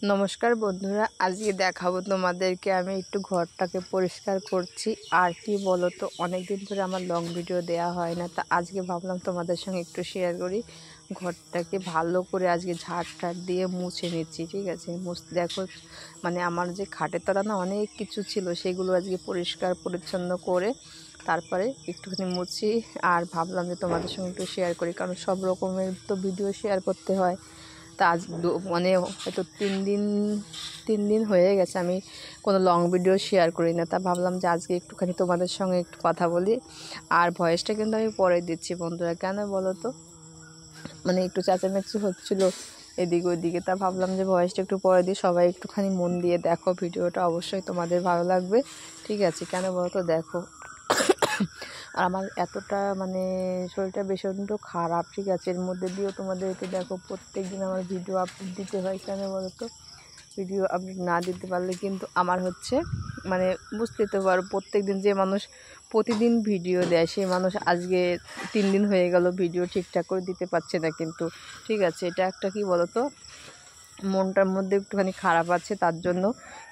নমস্কার বন্ধুরা, আজকে দেখাবো তোমাদেরকে আমি একটু ঘরটাকে পরিষ্কার করছি। আর কি বলো তো, অনেক দিন ধরে আমার লং ভিডিও দেওয়া হয় না, তা আজকে ভাবলাম তোমাদের সঙ্গে একটু শেয়ার করি। ঘরটাকে ভালো করে আজকে ঝাড় দিয়ে মুছে নিচ্ছি, ঠিক আছে। দেখো, মানে আমার যে খাটের তলা না অনেক কিছু ছিল, সেগুলো আজকে পরিষ্কার পরিচ্ছন্ন করে তারপরে একটুখানি মুছি। আর ভাবলাম যে তোমাদের সঙ্গে একটু শেয়ার করি, কারণ সব রকমের তো ভিডিও শেয়ার করতে হয়। তা আজ মানে হয়তো তিন দিন হয়ে গেছে আমি কোনো লং ভিডিও শেয়ার করি না। তা ভাবলাম যে আজকে একটুখানি তোমাদের সঙ্গে একটু কথা বলি। আর ভয়েসটা কিন্তু আমি পরে দিচ্ছি বন্ধুরা, কেন বলো তো, মানে একটু চেঁচামেচি হচ্ছিলো এদিকে ওইদিকে। তা ভাবলাম যে ভয়েসটা একটু পরে দিই, সবাই একটুখানি মন দিয়ে দেখো ভিডিওটা, অবশ্যই তোমাদের ভালো লাগবে, ঠিক আছে। কেন বলো তো, দেখো আর আমার এতটা মানে শরীরটা ভীষণ খারাপ, ঠিক আছে। এর মধ্যে দিয়েও তোমাদেরকে দেখো প্রত্যেক দিন আমার ভিডিও আপলোড দিতে হয়। কেন বলো তো, ভিডিও আপলোড না দিতে পারলে কিন্তু আমার হচ্ছে মানে বুঝতে তো পারো, প্রত্যেক দিন যে মানুষ প্রতিদিন ভিডিও দেয় সেই মানুষ আজকে 3 দিন হয়ে গেল ভিডিও ঠিকঠাক করে দিতে পারছে না কিন্তু, ঠিক আছে। এটা একটা কি বলো তো, মনটার মধ্যে একটুখানি খারাপ আছে তার জন্য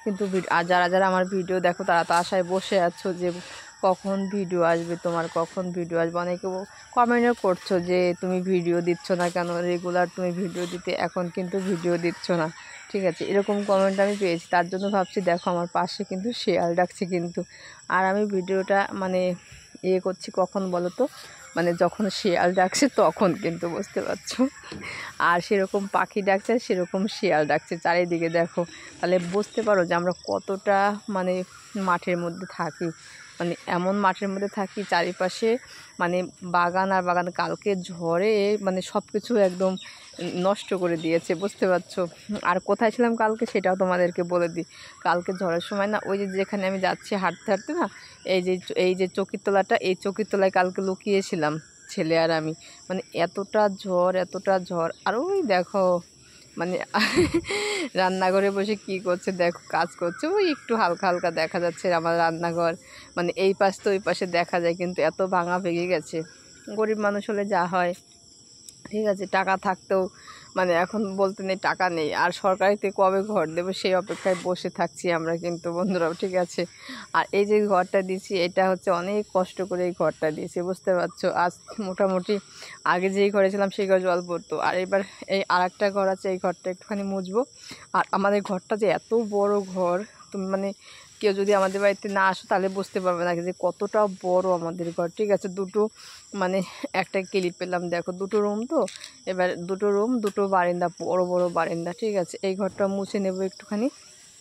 কিন্তু। আর যারা যারা আমার ভিডিও দেখো তারা তো আশায় বসে আছো যে কখন ভিডিও আসবে তোমার, কখন ভিডিও আসবে। অনেকে কমেন্টও করছো যে তুমি ভিডিও দিচ্ছ না কেন, রেগুলার তুমি ভিডিও দিতে, এখন কিন্তু ভিডিও দিচ্ছ না, ঠিক আছে। এরকম কমেন্ট আমি পেয়েছি, তার জন্য ভাবছি দেখো আমার পাশে কিন্তু শিয়াল ডাকছে কিন্তু। আর আমি ভিডিওটা মানে করছি কখন বলো তো, মানে যখন শিয়াল ডাকছে তখন কিন্তু, বুঝতে পারছো। আর সেরকম পাখি ডাকছে, সেরকম শিয়াল ডাকছে চারিদিকে, দেখো। তাহলে বুঝতে পারো যে আমরা কতটা মানে মাঠের মধ্যে থাকি, মানে এমন মাঠের মধ্যে থাকি চারিপাশে মানে বাগান আর বাগান। কালকে ঝড়ে মানে সব কিছু একদম নষ্ট করে দিয়েছে, বুঝতে পারছো। আর কোথায় ছিলাম কালকে সেটাও তোমাদেরকে বলে দিই। কালকে ঝড়ের সময় না, ওই যে যেখানে আমি যাচ্ছি হাঁটতে হাঁটতে না, এই যে চকির তলাটা, এই চকির তলায় কালকে লুকিয়েছিলাম ছেলে আর আমি। মানে এতটা ঝড়। আর ওই দেখো মানে রান্নাঘরে বসে কি করছে দেখো, কাজ করছে, ওই একটু হালকা হালকা দেখা যাচ্ছে আমার রান্নাঘর। মানে এই পাশ তো ওই পাশে দেখা যায়, কিন্তু এত ভাঙা ভেঙে গেছে। গরিব মানুষ হলে যা হয়, ঠিক আছে। টাকা থাকতেও মানে এখন বলতে নেই, টাকা নেই। আর সরকারিতে কবে ঘর দেবে সেই অপেক্ষায় বসে থাকছি আমরা কিন্তু বন্ধুরাও, ঠিক আছে। আর এই যে ঘরটা দিয়েছি, এটা হচ্ছে অনেক কষ্ট করে এই ঘরটা দিয়েছি, বুঝতে পারছো। আজ মোটামুটি আগে যেই ঘরে ছিলাম সেই ঘরে জল পড়তো, আর এবার এই আরেকটা ঘর আছে, এই ঘরটা একটুখানি মুছবো। আর আমাদের ঘরটা যে এত বড় ঘর, তুমি মানে কেউ যদি আমাদের বাড়িতে না আসো তাহলে বুঝতে পারবে না যে কতটা বড় আমাদের ঘর, ঠিক আছে। দুটো মানে একটা ক্লিপ পেলাম, দেখো দুটো রুম তো, এবার দুটো রুম, দুটো বারান্দা, বড় বড় বারান্দা, ঠিক আছে। এই ঘরটা মুছে নেব একটুখানি,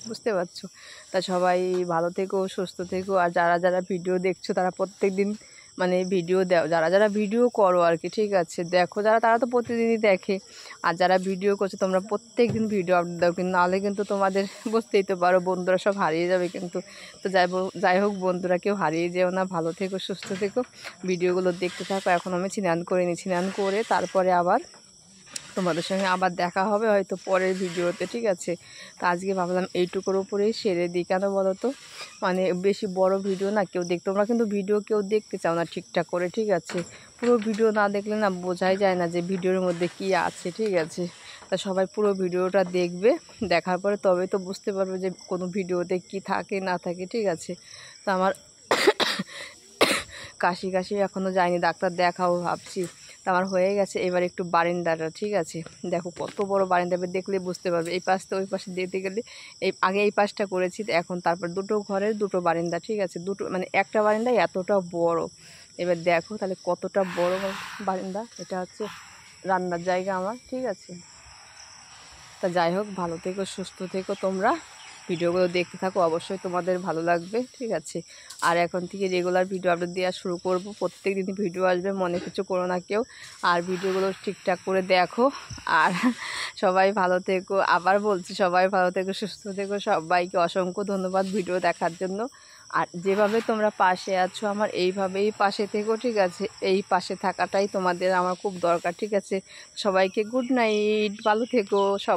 বুঝতে পারছো। তা সবাই ভালো থেকো, সুস্থ থেকো। আর যারা যারা ভিডিও দেখছো তারা প্রত্যেক দিন মানে ভিডিও দাও, যারা যারা ভিডিও করো আর কি, ঠিক আছে। দেখো যারা, তারা তো প্রতিদিনই দেখে। আর যারা ভিডিও করছে তোমরা প্রত্যেক দিন ভিডিও আপলোড দাও, কিন্তু নাহলে কিন্তু তোমাদের বুঝতেই তো পারো বন্ধুরা সব হারিয়ে যাবে কিন্তু। তো যাই হোক বন্ধুরা, কেউ হারিয়ে যেও না, ভালো থেকো, সুস্থ থেকো, ভিডিওগুলো দেখতে থাকো। এখন আমি স্নান করে নিই, স্নান করে তারপরে আবার তোমাদের সঙ্গে আবার দেখা হবে হয়তো পরের ভিডিওতে, ঠিক আছে। তো আজকে ভাবলাম এইটুকুর উপরেই সেরে দিই, কেন বলো তো, মানে বেশি বড় ভিডিও না কেউ তোমরা কিন্তু ভিডিও কেউ দেখতে চাও না ঠিকঠাক করে, ঠিক আছে। পুরো ভিডিও না দেখলে না বোঝাই যায় না যে ভিডিওর মধ্যে কি আছে, ঠিক আছে। তা সবাই পুরো ভিডিওটা দেখবে, দেখার পরে তবে তো বুঝতে পারবে যে কোনো ভিডিওতে কি থাকে না থাকে, ঠিক আছে। তো আমার কাশি এখনও যায়নি, ডাক্তার দেখাও ভাবছি। তো আমার হয়ে গেছে। এবার একটু বারান্দাটা, ঠিক আছে। দেখো কত বড় বারান্দা, দেখলে বুঝতে পারবে। এই পাশ তো ওই পাশে দিতে গেলে আগে এই পাশটা করেছি, এখন তারপর দুটো ঘরের দুটো বারান্দা, ঠিক আছে। দুটো মানে একটা বারান্দা এতটা বড়। এবার দেখো তাহলে কতটা বড় বারান্দা। এটা হচ্ছে রান্নার জায়গা আমার, ঠিক আছে। তা যাই হোক, ভালো থেকো, সুস্থ থেকো তোমরা, ভিডিওগুলো দেখতে থাকো, অবশ্যই তোমাদের ভালো লাগবে, ঠিক আছে। আর এখন থেকে রেগুলার ভিডিও আপলোড দেওয়া শুরু করব, প্রত্যেক দিনই ভিডিও আসবে, মনে কিছু করো না কেউ। আর ভিডিওগুলো ঠিকঠাক করে দেখো। আর সবাই ভালো থেকো, আবার বলছি সবাই ভালো থেকো, সুস্থ থেকো। সবাইকে অসংখ্য ধন্যবাদ ভিডিও দেখার জন্য। আর যেভাবে তোমরা পাশে আছো আমার, এইভাবেই পাশে থেকো, ঠিক আছে। এই পাশে থাকাটাই তোমাদের আমার খুব দরকার, ঠিক আছে। সবাইকে গুড নাইট, ভালো থেকো সব।